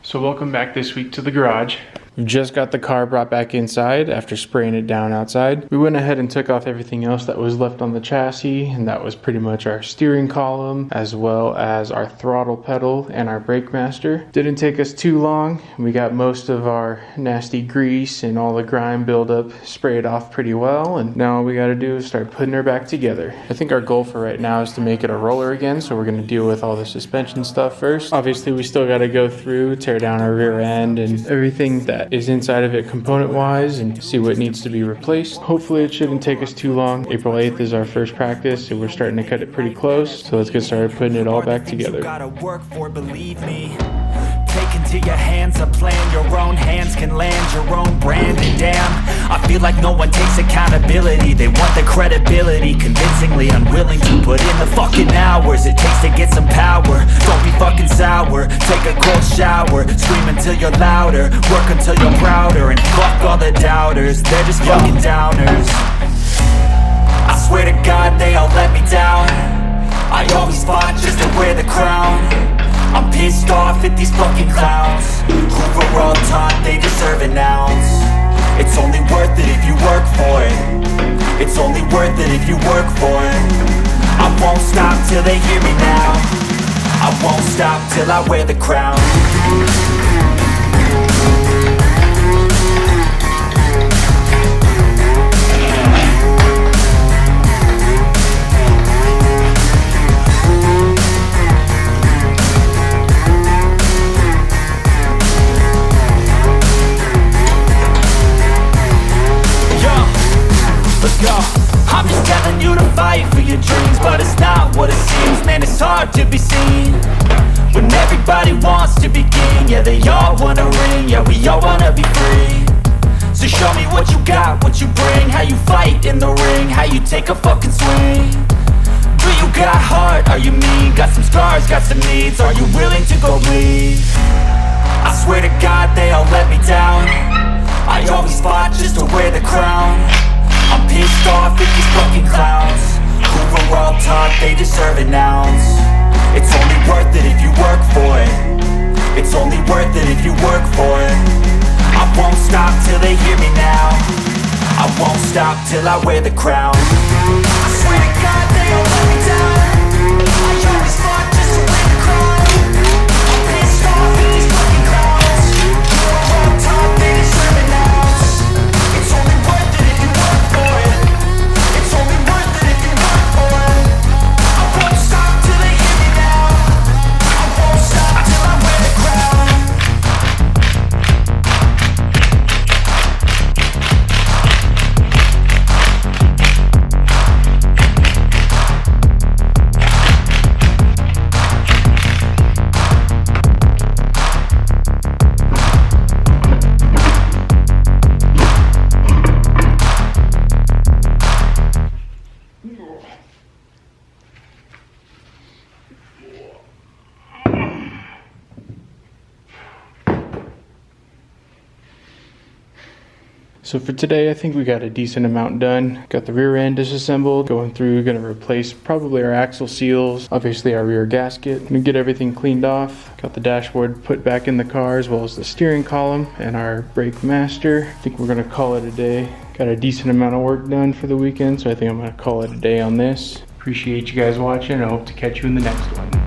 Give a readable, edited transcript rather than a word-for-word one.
So welcome back this week to the garage. We just got the car brought back inside after spraying it down outside. We went ahead and took off everything else that was left on the chassis, and that was pretty much our steering column as well as our throttle pedal and our brake master. Didn't take us too long. We got most of our nasty grease and all the grime buildup sprayed off pretty well, and now all we got to do is start putting her back together. I think our goal for right now is to make it a roller again, so we're going to deal with all the suspension stuff first. Obviously we still got to go through, tear down our rear end and everything that is inside of it component wise and see what needs to be replaced. Hopefully it shouldn't take us too long. April 8th is our first practice, so we're starting to cut it pretty close, so let's get started putting it all back together. Take into your hands a plan, your own hands can land your own brand. And damn, I feel like no one takes accountability. They want the credibility, convincingly unwilling to put in the fucking hours it takes to get some power. Don't be fucking sour, take a cold shower, scream until you're louder, work until you're prouder, and fuck all the doubters, they're just fucking downers. I swear to God they all let me down. I always fought just to wear the crown. I'm pissed off at these fucking clowns who were all taught they deserve an ounce. It's only worth it if you work for it. It's only worth it if you work for it. I won't stop till they hear me now. I won't stop till I wear the crown. I'm just telling you to fight for your dreams, but it's not what it seems. Man, it's hard to be seen when everybody wants to be king. Yeah, they all wanna ring, yeah, we all wanna be free. So show me what you got, what you bring, how you fight in the ring, how you take a fucking swing. Do you got heart, are you mean? Got some scars, got some needs, are you willing to go bleed? I swear to God they all let me down. I always fought just to wear the crown. I'm pissed off at these fucking clowns who were all taught they deserve an ounce. It's only worth it if you work for it. It's only worth it if you work for it. I won't stop till they hear me now. I won't stop till I wear the crown. I swear to God they all let me down. I always fought just to wear the crown. I'm pissed off at these fucking clowns who were all taught they deserve an ounce. It's only worth it if you work for it. It's only worth it if you work for it. I won't stop till they hear me now. I won't stop till I wear the crown. So for today, I think we got a decent amount done. Got the rear end disassembled, going through, gonna replace probably our axle seals, obviously our rear gasket. Gonna get everything cleaned off. Got the dashboard put back in the car as well as the steering column and our brake master. I think we're gonna call it a day. Got a decent amount of work done for the weekend, so I think I'm gonna call it a day on this. Appreciate you guys watching. I hope to catch you in the next one.